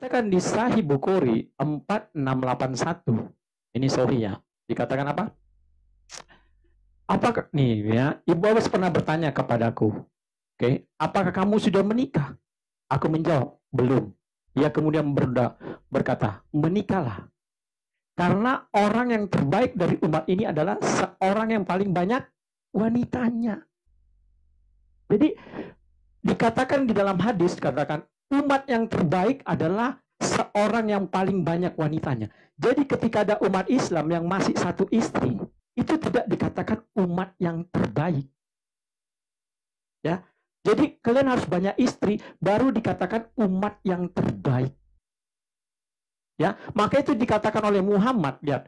Dikatakan di Sahih Bukhari 4681. Ini sorry ya. Dikatakan apa? Apakah nih ya, Ibu Abbas pernah bertanya kepadaku, oke, apakah kamu sudah menikah? Aku menjawab, belum. Ia kemudian berkata, menikahlah. Karena orang yang terbaik dari umat ini adalah seorang yang paling banyak wanitanya. Jadi dikatakan di dalam hadis, katakan umat yang terbaik adalah seorang yang paling banyak wanitanya. Jadi ketika ada umat Islam yang masih satu istri, itu tidak dikatakan umat yang terbaik. Ya. Jadi kalian harus banyak istri baru dikatakan umat yang terbaik. Ya, maka itu dikatakan oleh Muhammad, ya.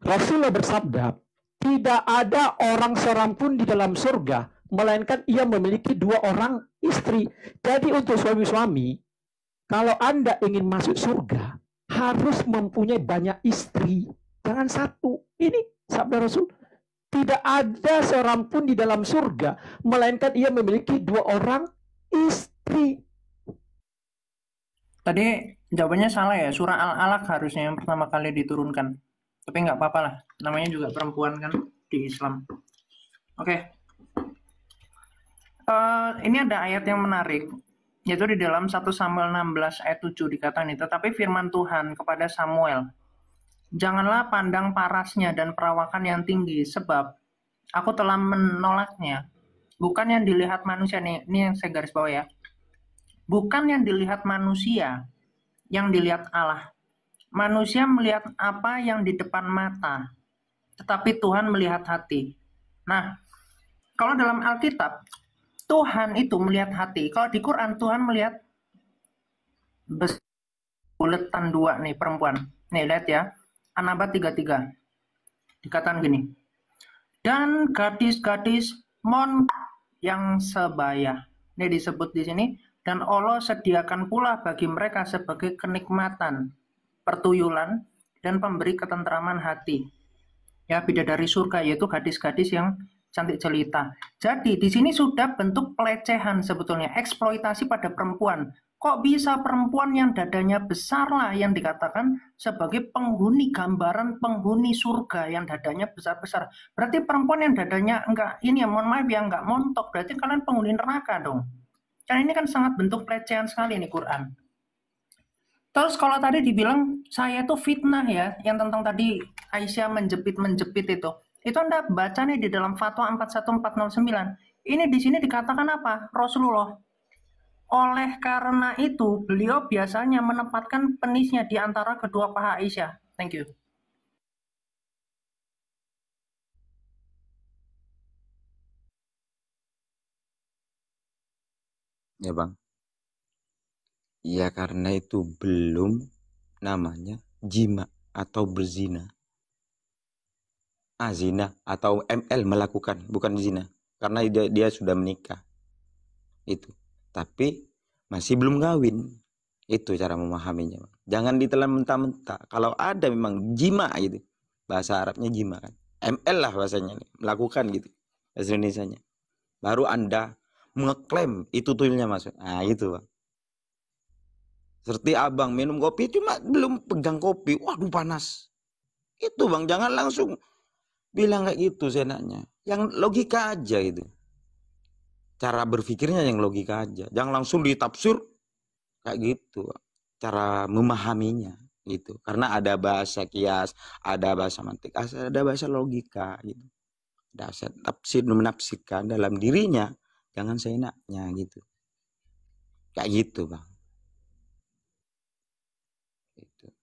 Rasulullah bersabda, tidak ada orang seorang pun di dalam surga melainkan ia memiliki 2 orang istri. Jadi untuk suami-suami, kalau Anda ingin masuk surga, harus mempunyai banyak istri. Jangan satu. Ini sabda Rasul. Tidak ada seorang pun di dalam surga melainkan ia memiliki 2 orang istri. Tadi jawabannya salah ya, surah Al-Alaq harusnya yang pertama kali diturunkan. Tapi nggak apa-apa lah, namanya juga perempuan kan di Islam. Oke. Ini ada ayat yang menarik, yaitu di dalam 1 Samuel 16 ayat 7 dikatakan ini, tetapi firman Tuhan kepada Samuel, janganlah pandang parasnya dan perawakan yang tinggi, sebab aku telah menolaknya. Bukan yang dilihat manusia, nih, ini yang saya garis bawah ya. Bukan yang dilihat manusia, yang dilihat Allah. Manusia melihat apa yang di depan mata, tetapi Tuhan melihat hati. Nah, kalau dalam Alkitab, Tuhan itu melihat hati. Kalau di Quran, Tuhan melihat buletan 2 nih, perempuan. Nih, lihat ya. An-Naba 33. Dikatakan gini. Dan gadis-gadis Mon yang sebaya. Ini disebut di sini. Dan Allah sediakan pula bagi mereka sebagai kenikmatan, pertuyulan, dan pemberi ketentraman hati. Ya, bidadari surga, yaitu gadis-gadis yang cantik jelita. Jadi di sini sudah bentuk pelecehan sebetulnya, eksploitasi pada perempuan. Kok bisa perempuan yang dadanya besar lah yang dikatakan sebagai penghuni, gambaran penghuni surga yang dadanya besar-besar. Berarti perempuan yang dadanya enggak, ini ya mohon maaf ya, enggak montok, berarti kalian penghuni neraka dong. Kan ini kan sangat bentuk pelecehan sekali nih Quran. Terus kalau tadi dibilang saya tuh fitnah ya, yang tentang tadi Aisyah menjepit itu Anda baca nih di dalam Fatwa 41409. Ini di sini dikatakan apa? Rasulullah. Oleh karena itu, beliau biasanya menempatkan penisnya di antara kedua paha Aisyah. Thank you. Ya bang, ya karena itu belum namanya jima atau berzina. Zina atau ML melakukan, bukan zina, karena dia sudah menikah itu, tapi masih belum kawin. Itu cara memahaminya bang. Jangan ditelan mentah-mentah. Kalau ada memang jima gitu, bahasa Arabnya jima kan, ML lah bahasanya, melakukan gitu bahasa Indonesianya, baru Anda mengeklaim itu tuyulnya masuk. Nah itu bang. Seperti abang minum kopi cuma belum pegang kopi, waduh panas. Itu bang, jangan langsung bilang kayak gitu seenaknya. Yang logika aja itu. Cara berpikirnya yang logika aja. Jangan langsung ditafsir kayak gitu. Cara memahaminya gitu. Karena ada bahasa kias, ada bahasa mantik, ada bahasa logika gitu. Ada bahasa tafsir, menafsirkan dalam dirinya. Jangan seenaknya gitu. Kayak gitu bang.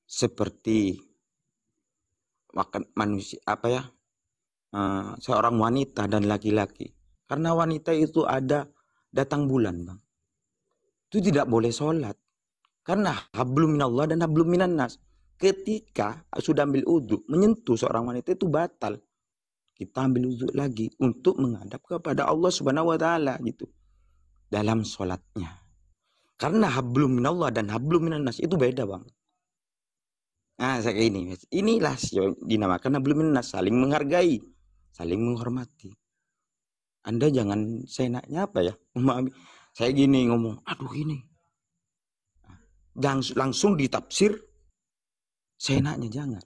Seperti makan manusia apa ya, seorang wanita dan laki-laki, karena wanita itu ada datang bulan bang, itu tidak boleh sholat karena hablum minallah dan hablum minannas. Ketika sudah ambil udhu menyentuh seorang wanita itu batal, kita ambil udhu lagi untuk menghadap kepada Allah subhanahu wa ta'ala gitu dalam sholatnya, karena hablum minallah dan hablum minannas itu beda bang. Nah, saya ini, inilah dinamakan hablum minannas, saling menghargai, saling menghormati. Anda jangan seenaknya apa ya, memahami. Saya gini ngomong, aduh ini, langsung ditafsir seenaknya, jangan.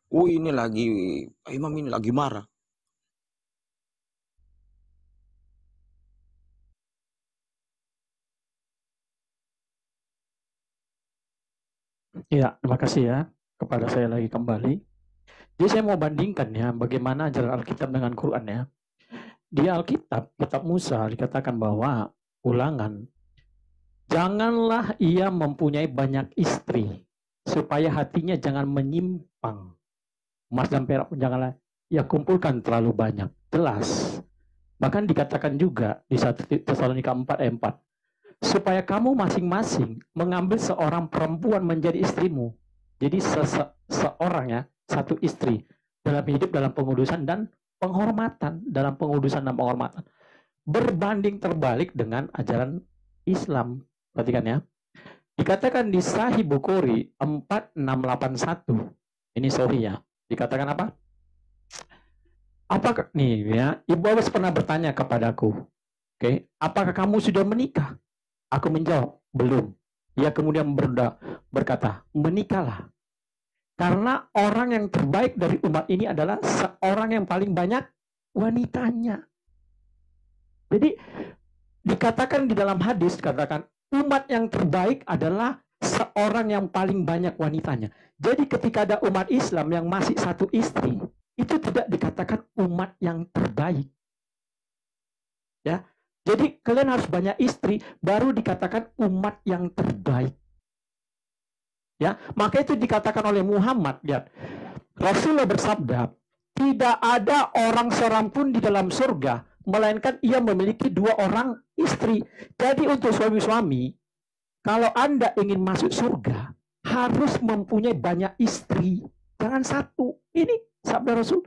Oh ini lagi, imam ini lagi marah. Ya, terima kasih ya kepada saya lagi kembali. Jadi saya mau bandingkan ya bagaimana ajaran Alkitab dengan Quran ya. Di Alkitab, kitab Musa dikatakan bahwa Ulangan, janganlah ia mempunyai banyak istri supaya hatinya jangan menyimpang. Emas dan perak pun janganlah ia kumpulkan terlalu banyak. Jelas. Bahkan dikatakan juga di 1 Tesalonika 4 ayat 4. Supaya kamu masing-masing mengambil seorang perempuan menjadi istrimu. Jadi seorang ya, satu istri dalam hidup, dalam pengudusan dan penghormatan, dalam pengudusan dan penghormatan. Berbanding terbalik dengan ajaran Islam. Perhatikan ya. Dikatakan di Sahih Bukhari 4681. Ini sorry ya. Dikatakan apa? Apakah nih ya, Ibu Abbas pernah bertanya kepadaku, oke, apakah kamu sudah menikah? Aku menjawab, belum. Ia kemudian berkata, menikahlah. Karena orang yang terbaik dari umat ini adalah seorang yang paling banyak wanitanya. Jadi dikatakan di dalam hadis, katakan umat yang terbaik adalah seorang yang paling banyak wanitanya. Jadi ketika ada umat Islam yang masih satu istri, itu tidak dikatakan umat yang terbaik. Ya. Jadi kalian harus banyak istri baru dikatakan umat yang terbaik. Ya, maka itu dikatakan oleh Muhammad, ya. Rasulullah bersabda, tidak ada orang seorang pun di dalam surga melainkan ia memiliki 2 orang istri. Jadi untuk suami-suami, kalau Anda ingin masuk surga, harus mempunyai banyak istri. Jangan satu. Ini sabda Rasul.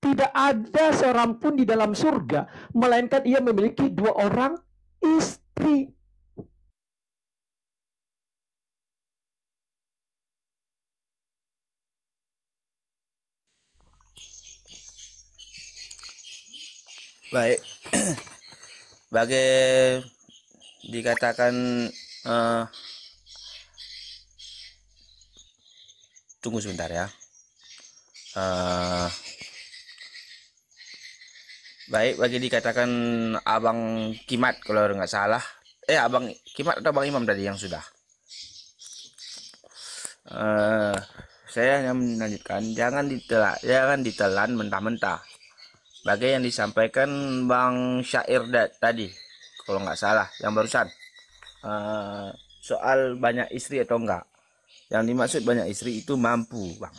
Tidak ada seorang pun di dalam surga, melainkan ia memiliki 2 orang istri. Baik. Bagi dikatakan tunggu sebentar ya. Baik, bagi dikatakan Abang Kimat kalau nggak salah. Abang Kimat atau Abang Imam tadi yang sudah. Saya hanya melanjutkan, jangan ditelan mentah-mentah. Bagi yang disampaikan Bang Syair tadi, kalau nggak salah, yang barusan. Soal banyak istri atau enggak. Yang dimaksud banyak istri itu mampu, Bang.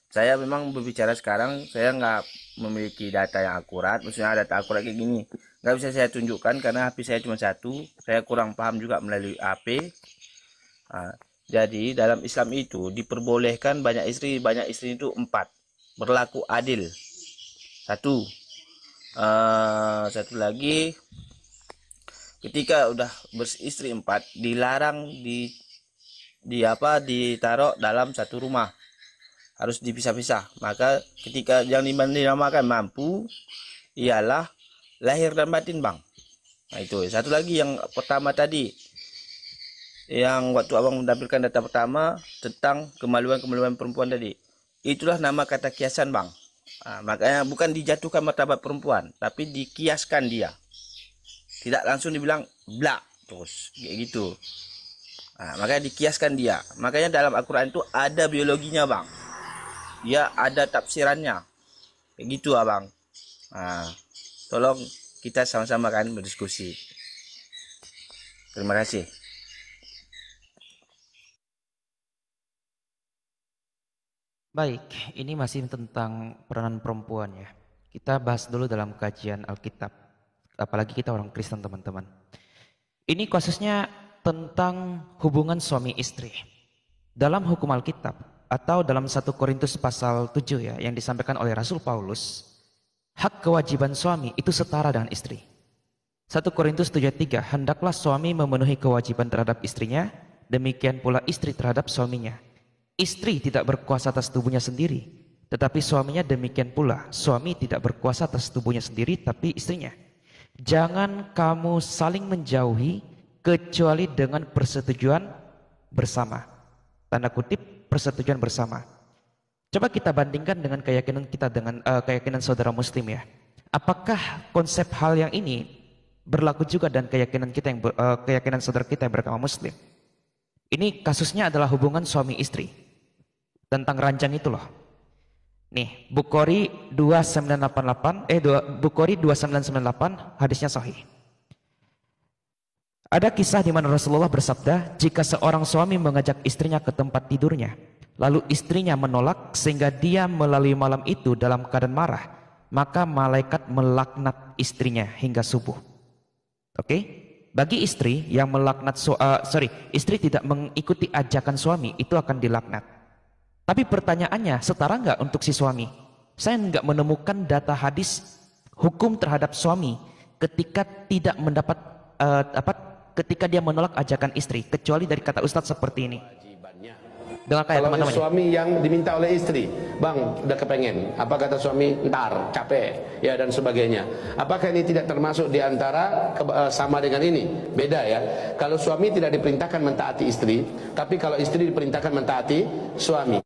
Saya memang berbicara sekarang, saya nggak memiliki data yang akurat. Maksudnya data akurat kayak gini nggak bisa saya tunjukkan karena HP saya cuma satu. Saya kurang paham juga melalui HP. Jadi dalam Islam itu diperbolehkan banyak istri itu 4. Berlaku adil. Satu lagi, ketika udah beristri 4 dilarang ditaruh dalam satu rumah, harus dipisah-pisah. Maka ketika yang dinamakan mampu ialah lahir dan batin, Bang. Nah itu. Satu lagi yang pertama tadi, yang waktu Abang menampilkan data pertama tentang kemaluan perempuan tadi, itulah nama kata kiasan, Bang. Makanya bukan dijatuhkan martabat perempuan, tapi dikiaskan dia. Tidak langsung dibilang blak terus kayak gitu. Makanya dikiaskan dia. Makanya dalam Al-Quran itu ada biologinya, Bang. Dia ada tafsirannya. Kayak gitu, Abang. Tolong kita sama-sama kan berdiskusi. Terima kasih. Baik, ini masih tentang peranan perempuan ya. Kita bahas dulu dalam kajian Alkitab. Apalagi kita orang Kristen, teman-teman. Ini kasusnya tentang hubungan suami istri. Dalam hukum Alkitab atau dalam 1 Korintus pasal 7 ya, yang disampaikan oleh Rasul Paulus, hak kewajiban suami itu setara dengan istri. 1 Korintus 7:3, hendaklah suami memenuhi kewajiban terhadap istrinya, demikian pula istri terhadap suaminya. Istri tidak berkuasa atas tubuhnya sendiri, tetapi suaminya demikian pula. Suami tidak berkuasa atas tubuhnya sendiri, tapi istrinya. Jangan kamu saling menjauhi kecuali dengan persetujuan bersama. Tanda kutip persetujuan bersama. Coba kita bandingkan dengan keyakinan kita dengan keyakinan saudara muslim ya. Apakah konsep hal yang ini berlaku juga dan keyakinan kita yang keyakinan saudara kita yang beragama muslim? Ini kasusnya adalah hubungan suami istri. Tentang ranjang itu loh. Nih, Bukhari 2998 hadisnya sahih. Ada kisah di mana Rasulullah bersabda, jika seorang suami mengajak istrinya ke tempat tidurnya, lalu istrinya menolak sehingga dia melalui malam itu dalam keadaan marah, maka malaikat melaknat istrinya hingga subuh. Oke? Bagi istri yang melaknat istri tidak mengikuti ajakan suami, itu akan dilaknat. Tapi pertanyaannya, setara nggak untuk si suami? Saya nggak menemukan data hadis hukum terhadap suami ketika tidak mendapat ketika dia menolak ajakan istri, kecuali dari kata Ustadz seperti ini. Dengan kayak teman-teman. Suami yang diminta oleh istri, bang, udah kepengen. Apa kata suami? Ntar, capek, ya dan sebagainya. Apakah ini tidak termasuk diantara sama dengan ini? Beda ya. Kalau suami tidak diperintahkan mentaati istri, tapi kalau istri diperintahkan mentaati suami.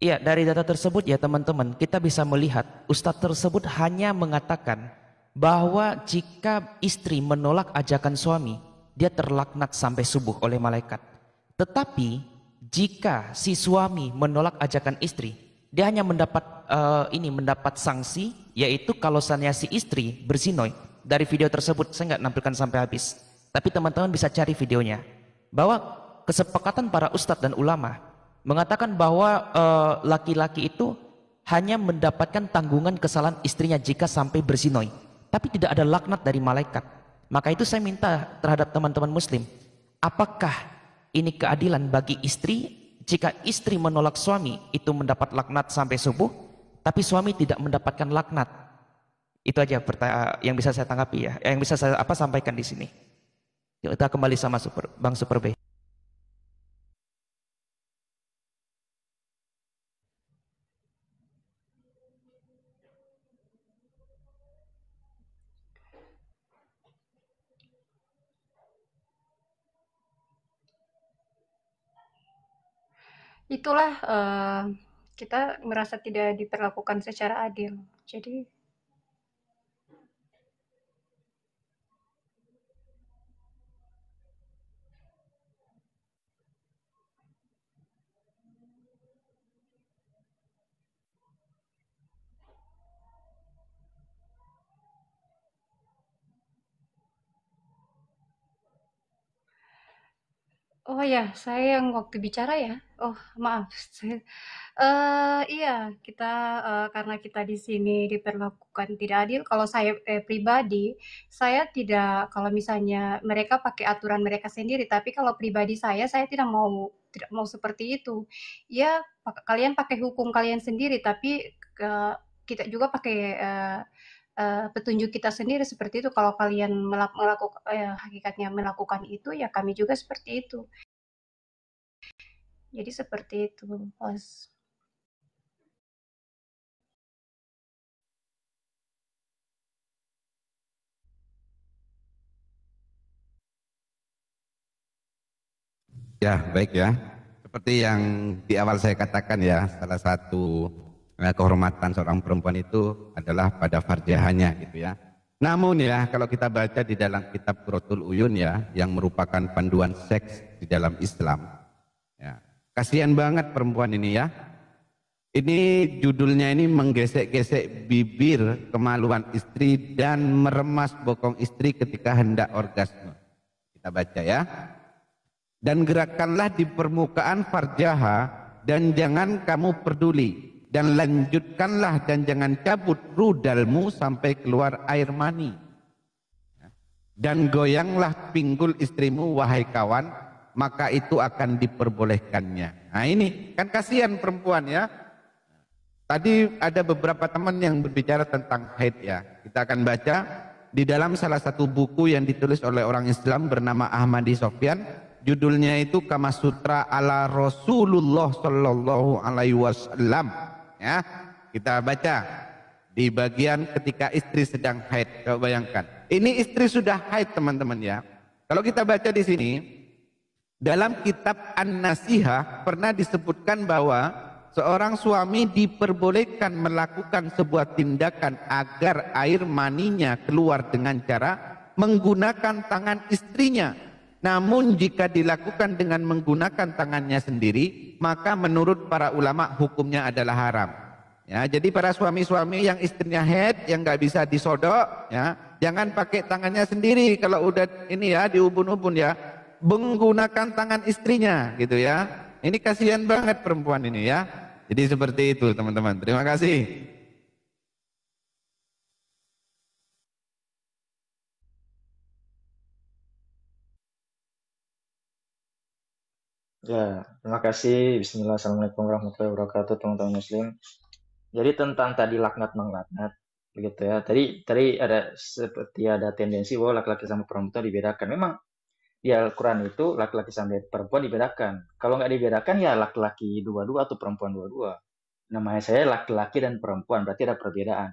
Iya, dari data tersebut ya teman-teman, kita bisa melihat Ustadz tersebut hanya mengatakan bahwa jika istri menolak ajakan suami, dia terlaknat sampai subuh oleh malaikat. Tetapi jika si suami menolak ajakan istri, dia hanya mendapat sanksi, yaitu kalau misalnya si istri berzinoi. Dari video tersebut saya nggak nampilkan sampai habis, tapi teman-teman bisa cari videonya. Bahwa kesepakatan para ustadz dan ulama mengatakan bahwa laki-laki itu hanya mendapatkan tanggungan kesalahan istrinya jika sampai berzinoi, tapi tidak ada laknat dari malaikat. Maka itu saya minta terhadap teman-teman muslim, apakah ini keadilan bagi istri jika istri menolak suami itu mendapat laknat sampai subuh, tapi suami tidak mendapatkan laknat? Itu aja yang bisa saya tanggapi ya, yang bisa saya sampaikan di sini. Kita kembali sama Bang Super B. Itulah kita merasa tidak diperlakukan secara adil. Jadi oh ya, saya yang waktu bicara ya. Oh, maaf. Iya, kita karena kita di sini diperlakukan tidak adil. Kalau saya pribadi, saya tidak. Kalau misalnya mereka pakai aturan mereka sendiri, tapi kalau pribadi saya tidak mau seperti itu. Ya, kalian pakai hukum kalian sendiri, tapi kita juga pakai petunjuk kita sendiri seperti itu. Kalau kalian melakukan hakikatnya melakukan itu, ya kami juga seperti itu. Jadi seperti itu, Bos. Ya, baik ya. Seperti yang di awal saya katakan ya, salah satu kehormatan seorang perempuan itu adalah pada farjahannya gitu ya. Namun ya, kalau kita baca di dalam kitab Qurratul Uyun ya, yang merupakan panduan seks di dalam Islam, ya, kasihan banget perempuan ini ya. Ini judulnya ini menggesek-gesek bibir kemaluan istri dan meremas bokong istri ketika hendak orgasme. Kita baca ya. Dan gerakanlah di permukaan farjaha dan jangan kamu peduli. Dan lanjutkanlah dan jangan cabut rudalmu sampai keluar air mani. Dan goyanglah pinggul istrimu wahai kawan, maka itu akan diperbolehkannya. Nah ini kan kasihan perempuan ya. Tadi ada beberapa teman yang berbicara tentang haid ya. Kita akan baca di dalam salah satu buku yang ditulis oleh orang Islam bernama Ahmadi Sofyan. Judulnya itu Kamasutra ala Rasulullah Sallallahu Alaihi Wasallam. Ya, kita baca di bagian ketika istri sedang haid. Coba bayangkan, ini istri sudah haid teman-teman ya. Kalau kita baca di sini, dalam kitab An-Nasihah pernah disebutkan bahwa seorang suami diperbolehkan melakukan sebuah tindakan agar air maninya keluar dengan cara menggunakan tangan istrinya. Namun jika dilakukan dengan menggunakan tangannya sendiri, maka menurut para ulama hukumnya adalah haram. Ya, jadi para suami-suami yang istrinya haid, yang nggak bisa disodok, ya, jangan pakai tangannya sendiri. Kalau udah ini ya diubun-ubun ya, menggunakan tangan istrinya, gitu ya. Ini kasihan banget perempuan ini ya. Jadi seperti itu teman-teman. Terima kasih. Ya, terima kasih. Bismillah, Assalamualaikum warahmatullahi wabarakatuh, teman-teman muslim. Jadi tentang tadi laknat menglaknat, begitu ya. Tadi ada tendensi bahwa laki-laki sama perempuan dibedakan. Memang di Al-Quran itu laki-laki sama perempuan dibedakan. Kalau nggak dibedakan ya laki-laki dua-dua atau perempuan dua-dua. Namanya saya laki-laki dan perempuan, berarti ada perbedaan.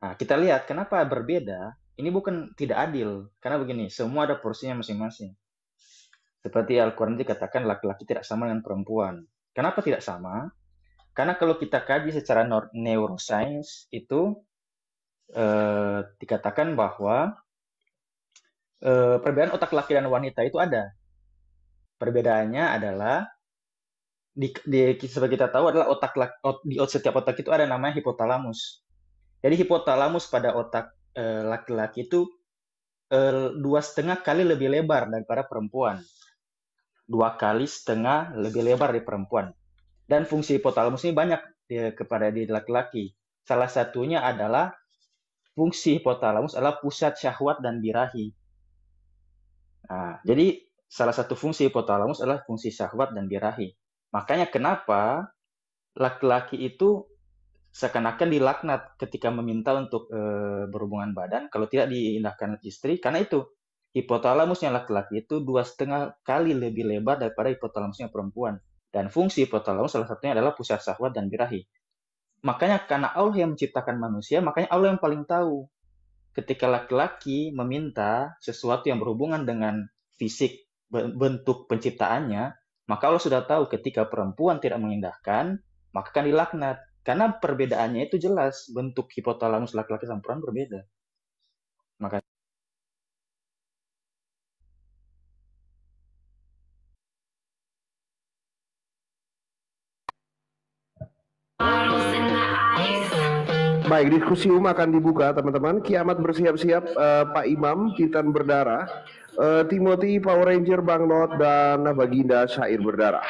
Nah, kita lihat kenapa berbeda. Ini bukan tidak adil, karena begini, semua ada porsinya masing-masing. Seperti Al-Quran dikatakan laki-laki tidak sama dengan perempuan. Kenapa tidak sama? Karena kalau kita kaji secara neuroscience itu dikatakan bahwa perbedaan otak laki dan wanita itu ada. Perbedaannya adalah seperti kita tahu adalah di setiap otak itu ada namanya hipotalamus. Jadi hipotalamus pada otak laki-laki itu 2,5 kali lebih lebar daripada perempuan. 2,5 kali lebih lebar dari perempuan. Dan fungsi hipotalamus ini banyak kepada di laki-laki. Salah satunya adalah fungsi hipotalamus adalah pusat syahwat dan birahi. Nah, jadi salah satu fungsi hipotalamus adalah fungsi syahwat dan birahi. Makanya kenapa laki-laki itu seakan-akan dilaknat ketika meminta untuk berhubungan badan kalau tidak diindahkan istri, karena itu hipotalamusnya laki-laki itu 2,5 kali lebih lebar daripada hipotalamusnya perempuan. Dan fungsi hipotalamus salah satunya adalah pusat syahwat dan birahi. Makanya karena Allah yang menciptakan manusia, makanya Allah yang paling tahu. Ketika laki-laki meminta sesuatu yang berhubungan dengan fisik, bentuk penciptaannya, maka Allah sudah tahu ketika perempuan tidak mengindahkan, maka akan dilaknat. Karena perbedaannya itu jelas, bentuk hipotalamus laki-laki sama perempuan berbeda. Maka baik, diskusi akan dibuka teman-teman. Kiamat bersiap-siap, Pak Imam, Titan berdarah, Timothy Power Ranger Bang Not, dan Baginda Syair berdarah.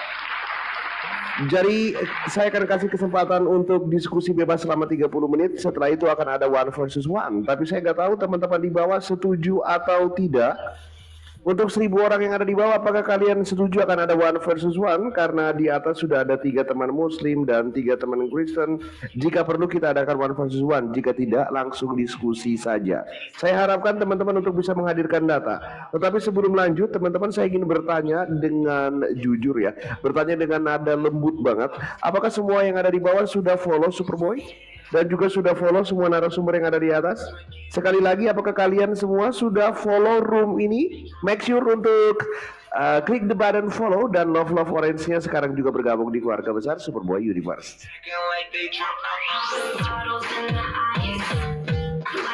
Jadi saya akan kasih kesempatan untuk diskusi bebas selama 30 menit. Setelah itu akan ada 1 versus 1. Tapi saya nggak tahu teman-teman di bawah setuju atau tidak. Untuk 1.000 orang yang ada di bawah, apakah kalian setuju akan ada 1 versus 1? Karena di atas sudah ada 3 teman Muslim dan 3 teman Kristen. Jika perlu kita adakan 1 versus 1. Jika tidak, langsung diskusi saja. Saya harapkan teman-teman untuk bisa menghadirkan data. Tetapi sebelum lanjut, teman-teman saya ingin bertanya dengan jujur ya. Bertanya dengan nada lembut banget. Apakah semua yang ada di bawah sudah follow Superboy? Dan juga sudah follow semua narasumber yang ada di atas? Sekali lagi, apakah kalian semua sudah follow room ini? Make sure untuk klik the button follow, dan love orange-nya sekarang juga bergabung di keluarga besar Superboy Universe.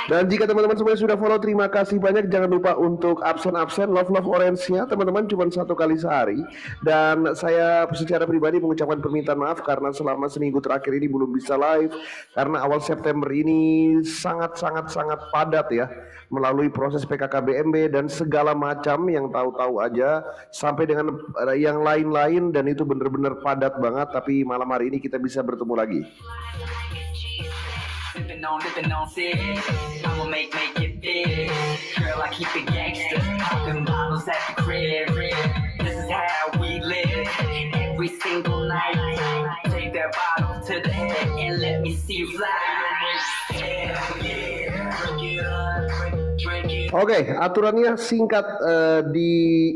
Dan jika teman-teman semuanya sudah follow, terima kasih banyak. Jangan lupa untuk absen-absen love orange-nya teman-teman cuma 1 kali sehari. Dan saya secara pribadi mengucapkan permintaan maaf karena selama seminggu terakhir ini belum bisa live, karena awal September ini sangat padat ya, melalui proses PKKBMB dan segala macam yang tahu-tahu aja, sampai dengan yang lain-lain, dan itu benar-benar padat banget. Tapi malam hari ini kita bisa bertemu lagi. Living on sick, I'ma make it big. Girl, I keep it gangster, popping bottles at the crib. This is how we live, every single night. Take that bottle to the head and let me see you fly. Hell yeah, drink it up, drink Oke, aturannya singkat di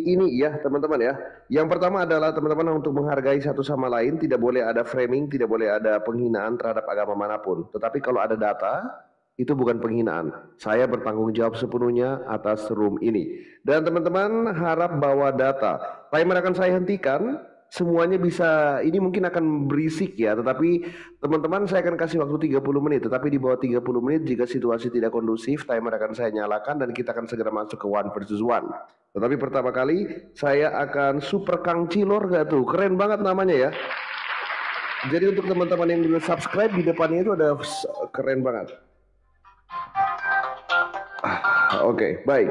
ini ya teman-teman ya. Yang pertama adalah teman-teman untuk menghargai satu sama lain, tidak boleh ada framing, tidak boleh ada penghinaan terhadap agama manapun. Tetapi kalau ada data, itu bukan penghinaan. Saya bertanggung jawab sepenuhnya atas room ini. Dan teman-teman harap bawa data. Timer akan saya hentikan. Semuanya bisa, ini mungkin akan berisik ya, tetapi teman-teman saya akan kasih waktu 30 menit, tetapi di bawah 30 menit jika situasi tidak kondusif, timer akan saya nyalakan dan kita akan segera masuk ke one versus one. Tetapi pertama kali saya akan Super Kang Cilor gak tuh, keren banget namanya ya. Jadi untuk teman-teman yang belum subscribe, di depannya itu ada keren banget. Oke, baik.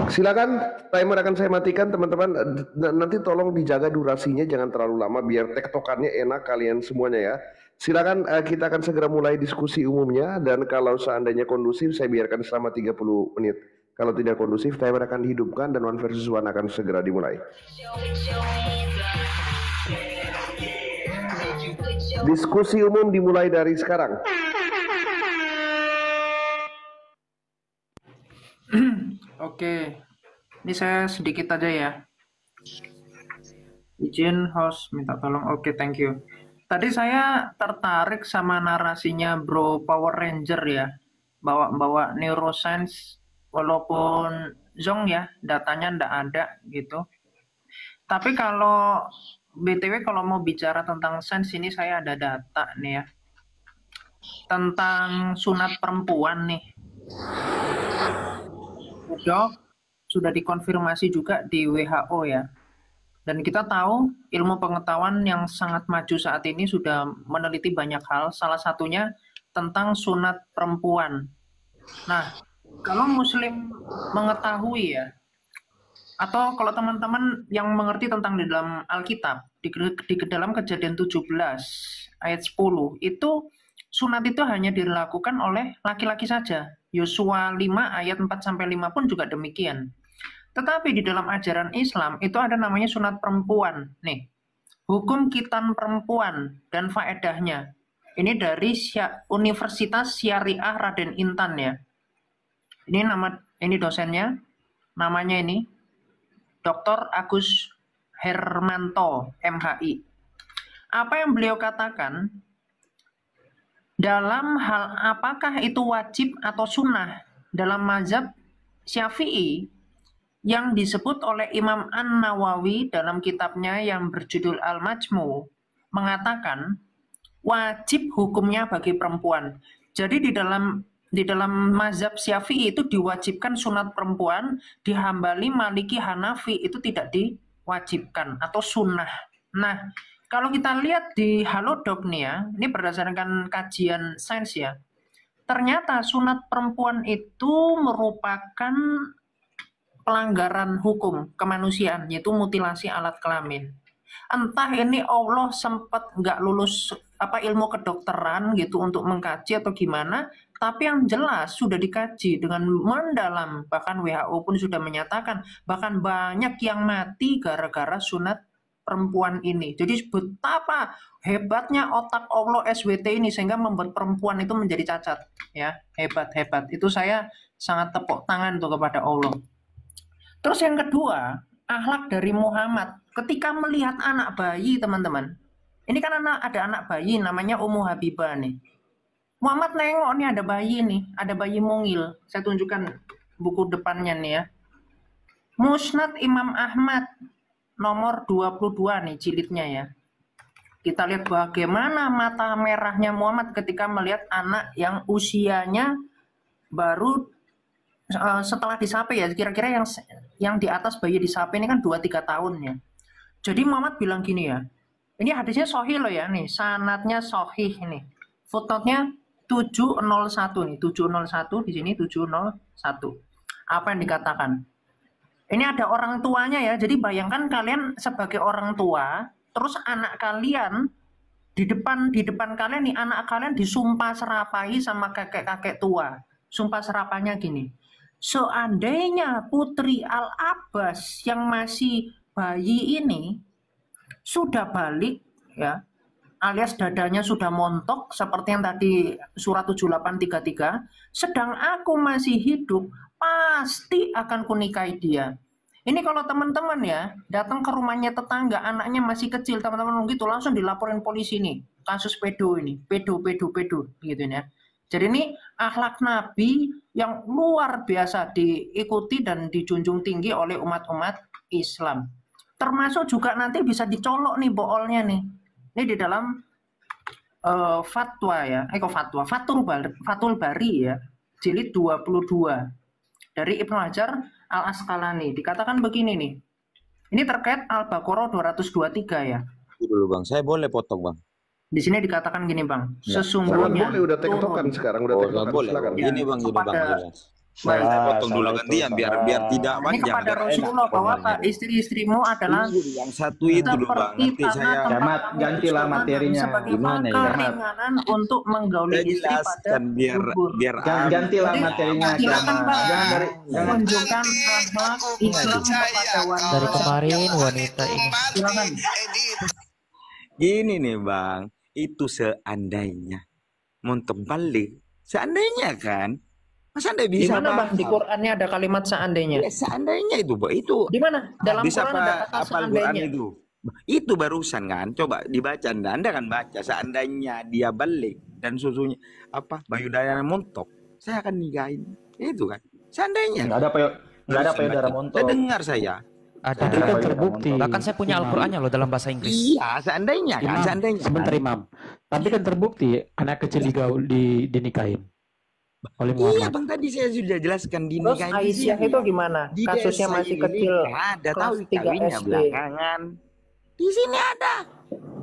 Silakan, timer akan saya matikan teman-teman. Nanti tolong dijaga durasinya, jangan terlalu lama biar tektokannya enak kalian semuanya ya. Silakan, kita akan segera mulai diskusi umumnya dan kalau seandainya kondusif saya biarkan selama 30 menit. Kalau tidak kondusif, timer akan dihidupkan dan one versus one akan segera dimulai. Diskusi umum dimulai dari sekarang. Oke, ini saya sedikit aja ya. Izin host minta tolong. Oke, thank you. Tadi saya tertarik sama narasinya Bro Power Ranger ya. Bawa neuroscience walaupun zong ya, datanya ndak ada gitu. Tapi kalau BTW kalau mau bicara tentang sains ini saya ada data nih ya. Tentang sunat perempuan nih. Sudah dikonfirmasi juga di WHO ya. Dan kita tahu ilmu pengetahuan yang sangat maju saat ini sudah meneliti banyak hal, salah satunya tentang sunat perempuan. Nah, kalau muslim mengetahui ya, atau kalau teman-teman yang mengerti tentang di dalam Alkitab, di dalam Kejadian 17 ayat 10, itu sunat itu hanya dilakukan oleh laki-laki saja. Yosua 5 ayat 4-5 pun juga demikian. Tetapi di dalam ajaran Islam itu ada namanya sunat perempuan. Nih, hukum khitan perempuan dan faedahnya. Ini dari Universitas Syariah Raden Intan ya. Ini dosennya, namanya ini Dr. Agus Hermanto, MHI. Apa yang beliau katakan? Dalam hal apakah itu wajib atau sunnah dalam mazhab Syafi'i yang disebut oleh Imam An-Nawawi dalam kitabnya yang berjudul Al-Majmu mengatakan wajib hukumnya bagi perempuan. Jadi di dalam mazhab Syafi'i itu diwajibkan sunat perempuan, di Hambali, Maliki, Hanafi itu tidak diwajibkan atau sunnah. Nah, kalau kita lihat di Halodoc nih ya, ini berdasarkan kajian sains ya, ternyata sunat perempuan itu merupakan pelanggaran hukum kemanusiaan, yaitu mutilasi alat kelamin. Entah ini Allah sempat nggak lulus ilmu kedokteran gitu untuk mengkaji atau gimana, tapi yang jelas sudah dikaji dengan mendalam, bahkan WHO pun sudah menyatakan bahkan banyak yang mati gara-gara sunat perempuan ini. Jadi betapa hebatnya otak Allah SWT ini sehingga membuat perempuan itu menjadi cacat ya. Hebat. Itu saya sangat tepuk tangan tuh kepada Allah. Terus yang kedua, akhlak dari Muhammad ketika melihat anak bayi, teman-teman. Ini kan ada anak bayi namanya Ummu Habibah nih. Muhammad nengok nih ada bayi nih, ada bayi mungil. Saya tunjukkan buku depannya nih ya. Musnad Imam Ahmad nomor 22 nih jilidnya ya. Kita lihat bagaimana mata merahnya Muhammad ketika melihat anak yang usianya baru setelah disape ya, kira-kira yang di atas bayi disape ini kan 2-3 tahun ya. Jadi Muhammad bilang gini ya. Ini hadisnya sahih loh ya nih, sanadnya sahih nih. Footnote-nya 701 nih, 701 di sini 701. Apa yang dikatakan? Ini ada orang tuanya ya, jadi bayangkan kalian sebagai orang tua, terus anak kalian di depan kalian nih, anak kalian disumpah serapai sama kakek-kakek tua. Sumpah serapanya gini, seandainya Putri Al-Abbas yang masih bayi ini sudah balik ya, alias dadanya sudah montok seperti yang tadi surat 7833, sedang aku masih hidup, pasti akan kunikahi dia. Ini kalau teman-teman ya datang ke rumahnya tetangga, anaknya masih kecil, teman-teman gitu langsung dilaporin polisi nih, kasus pedo ini, pedo gitu ya. Jadi ini akhlak Nabi yang luar biasa diikuti dan dijunjung tinggi oleh umat-umat Islam. Termasuk juga nanti bisa dicolok nih boolnya nih. Ini di dalam fatwa ya, Fathul Bari ya, jilid 22 dari Ibnu Hajar Al-Asqalani. Dikatakan begini nih. Ini terkait Al-Baqarah 223 ya. Dulu Bang, saya boleh potong Bang. Di sini dikatakan gini Bang, Ya. sesungguhnya Boleh udah tektokan sekarang, udah Oh, tektokan, boleh. silakan. Ini Bang, Kepada- jelas. Saya potong dulu gantian biar tidak ini panjang. kepada Rasulullah bahwa istri-istrimu adalah Yang satu itu dulu Bang, seperti nanti saya tanah Jamat, tempat gantilah kamu materinya. sebagai Gimana ya, Jamat? keringanan untuk menggauli istri pada jelaskan biar subur. Gantilah Jadi, materinya. silakan Pak, Jangan menunjukkan akhlak Islam kepada wanita. Dari kemarin wanita ini. Silakan. Gini nih Bang, itu seandainya montok balik, seandainya kan, masa anda Di bisa mana Bang? Di Qur'annya ada kalimat seandainya. Ya, seandainya itu Bang, itu Di mana? Dalam bisa Quran ada kata apa Al-Quran seandainya. itu barusan kan, coba dibaca, anda kan baca, seandainya dia balik dan susunya apa payudara montok, saya akan nikahin, itu kan, seandainya. Nggak ada payudara montok. Saya dengar saya. Ada. Itu kan terbukti. Bahkan saya punya Al-Qur'annya loh dalam bahasa Inggris. Iya, seandainya kan, Imam, seandainya. sebentar Imam. Tapi kan terbukti anak kecil dinikahin oleh Iya Muhammad. Bang, tadi saya sudah jelaskan Terus dinikahin di Aisyah sini. itu gimana? Di Kasusnya desa masih ini kecil. ada, kelas tahu 3 kawinnya SD. belakangan. Di sini ada.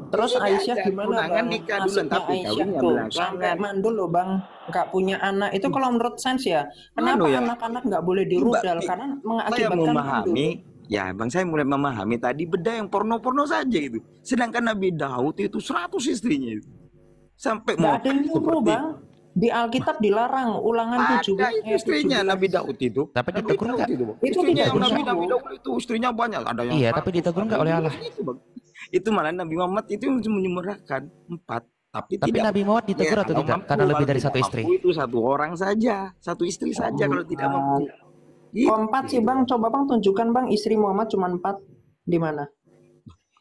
Terus Di sini Aisyah ada. gimana Tunangan Bang? nikah duluan, Nasibnya tapi Aisyah kawinnya tuh belakangan. sampai mandul loh Bang, nggak punya anak. Itu kalau menurut sains ya, kenapa ya? anak-anak nggak boleh dirudal? Karena Saya mengakibatkan memahami, mandul. ya Bang, saya mulai memahami tadi beda yang porno-porno saja itu. Sedangkan Nabi Daud itu 100 istrinya itu. Sampai Nggak ada yang nyuruh seperti Bang. Di Alkitab dilarang, ulangan 7 ada itu istrinya Nabi Daud itu. Tapi Nabi ditegur Daud nggak? itu, Bang. Itu Istrinya tidak yang Nabi disuruh. Daud itu istrinya banyak. Ada yang Iya, 100, tapi ditegur nggak ada oleh yang Allah? itu, Bang. Itu malah Nabi Muhammad itu menyemurahkan 4. Tapi Tapi Nabi Muhammad ditegur Ya, atau kalau tidak? mampu, Karena lebih kalau dari tidak satu istri. mampu itu satu orang saja, satu istri saja kalau tidak mampu. Gitu. Kok 4 sih Bang? Coba Bang tunjukkan Bang, istri Muhammad cuma 4. Di mana?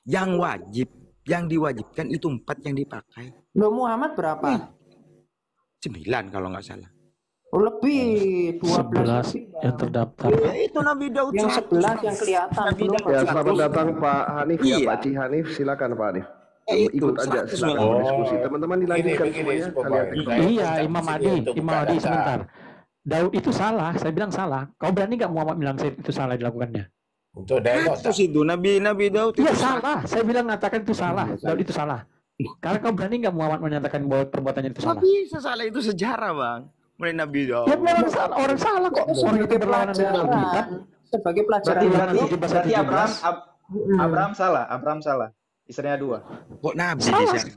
Yang wajib, yang diwajibkan itu 4 yang dipakai. Loh Muhammad berapa? 9 kalau nggak salah. Oh, lebih 12 11 lebih, yang Bang. terdaftar. Ya, itu Nabi Daud Yang 100. 11 yang kelihatan Nabi belum Daud Ya, 100. selamat datang Pak Hanif ya, Iya. Pak Ci Hanif, silakan Pak Hanif. Itu, Ikut aja, 100 silakan malah. berdiskusi. Teman-teman dilanjutkan semuanya, kalian tektokan. Iya, Imam Adi sebentar. Daud itu salah, saya bilang salah. Kau berani nggak Muhammad bilang itu salah dilakukannya? Untuk dengok Terus itu Nabi Daud itu Iya salah, saya bilang mengatakan itu salah. Daud itu salah. Karena kau berani nggak Muhammad menyatakan bahwa perbuatannya itu salah? Tapi sesalah itu sejarah Bang. Mulai Nabi Daud. Ya orang salah kok. Itu Orang itu sebagai berlawanan dengan Alkitab. pelajaran. Sebagai pelajaran. Berarti Abraham Mm. Abraham salah. Istrinya 2. Kok Nabi Salah. di sana?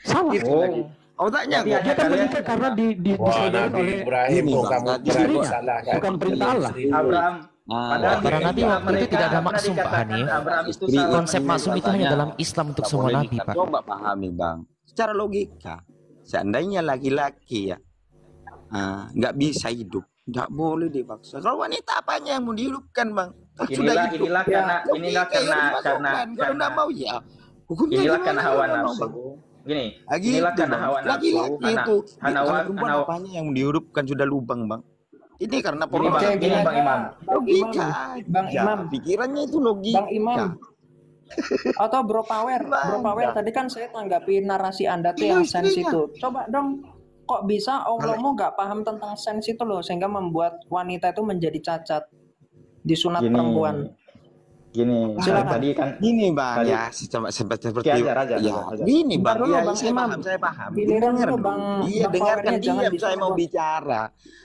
Salah. Itu lagi. Oh tanya Berarti kok. ada Dia kan kalian- menikah karena Wah, disodorkan Nabi oleh Ibrahim Ini, kok Bang, kamu tadi berani istrinya, salahkan. bukan perintah Allah. Abraham Padahal Para nabi waktu itu mereka tidak ada pernah maksum Pak dikatakan Hanif. Abraham itu Istri- salah. Konsep maksum itu hanya dalam Islam untuk Nggak semua boleh nabi nikah. Pak. Coba pahami Bang. Secara logika, seandainya laki-laki ya nggak bisa hidup, nggak boleh dipaksa. Kalau wanita apanya yang mau dihidupkan Bang? Kan sudah Inilah hidup. inilah karena Logika inilah yang karena dimasukkan. Kalau nggak mau ya hukumnya inilah gimana karena hawa kalau nggak mau, nafsu. Bang? Gini, Gitu, inilah karena Bang. hawa nafsu. Laki-laki Karena itu karena kalau perempuan karena apanya yang dihidupkan sudah lubang Bang. Ini karena gini Bang, pornografi. gini Bang Imam. Logika. Bang aja. Imam. Pikirannya itu logika. Bang Imam. Atau Bro Power, Bro Power Bang. tadi kan saya tanggapi narasi Anda tuh Iya, yang sens istrinya. itu. Coba dong, kok bisa Allahmu nggak paham tentang sens itu loh sehingga membuat wanita itu menjadi cacat di sunat Gini, perempuan. Gini, Silakan. tadi kan Gini Bang, Tadi- ya seperti Ajar. ya gini Bentar Bang, dulu, ya, Bang saya Imam. paham, saya paham. Giliran Dengar dulu, dulu. Bang. Iya, Bang dengarkan Powernya jangan diam, saya mau diserobot. bicara.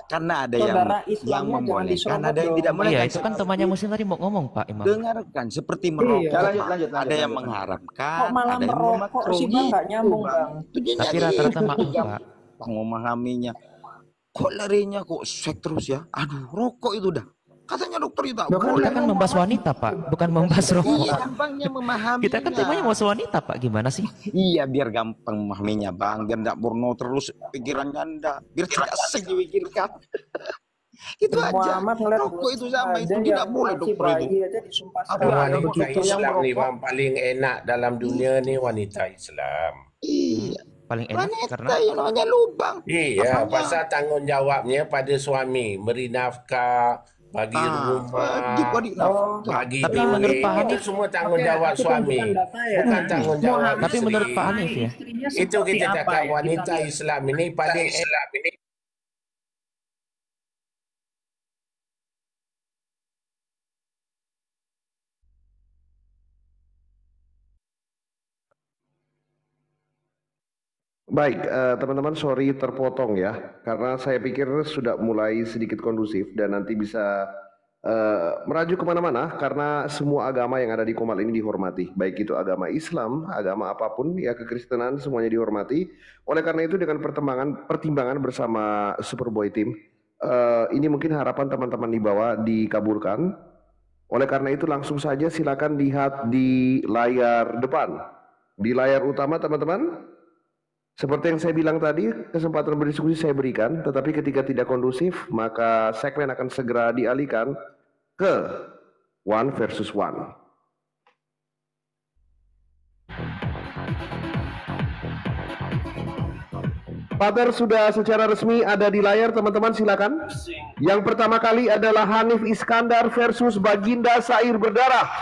Karena ada Saudara yang Islamnya jangan membolehkan, diserobot ada yang dong. tidak Iya, bolehkan. itu kan temannya Muslim tadi mau ngomong Pak Imam. Dengarkan seperti merokok. Iya. Lanjut. Ada yang lanjut. mengharamkan, Kok malah ada yang merokok memakruh. sih Bang, nggak nyambung Bang. Itu dia Tapi jadi rata-rata itu maklum jam- Pak. Bang memahaminya. Kok larinya kok seks terus ya? Aduh, rokok itu dah. Katanya dokter itu Kita kan membahas wanita, Pak, bukan membahas rokok. Iya, gampangnya memahami. Kita kan temanya mau wanita, Pak. Gimana sih? Iya, biar gampang memahaminya, Bang. Biar nggak porno terus pikirannya Anda. Biar tidak asing dipikirkan. Itu aja. Rokok itu sama, itu tidak boleh dokter itu. Wanita Islam nih Bang, paling enak dalam dunia nih wanita Islam. Iya. Paling enak Wanita karena yang namanya lubang. Iya, pasal tanggung jawabnya pada suami, beri nafkah, bagi rumah, bagi tapi menurut Pak Hanif, itu semua tanggung jawab suami, bukan tanggung jawab tapi istri. menurut Pak Hanif ya, Itu kita cakap wanita Islam ini paling enak. Baik, teman-teman, sorry terpotong ya, karena saya pikir sudah mulai sedikit kondusif dan nanti bisa merajuk kemana-mana karena semua agama yang ada di Komal ini dihormati, baik itu agama Islam, agama apapun, ya kekristenan, semuanya dihormati. Oleh karena itu dengan pertimbangan bersama Superboy Team, ini mungkin harapan teman-teman di bawah dikabulkan. Oleh karena itu langsung saja silakan lihat di layar depan, di layar utama teman-teman. Seperti yang saya bilang tadi, kesempatan berdiskusi saya berikan, tetapi ketika tidak kondusif, maka segmen akan segera dialihkan ke one versus one. Father sudah secara resmi ada di layar, teman-teman silakan. Yang pertama kali adalah Hanif Iskandar versus Baginda Sair Berdarah.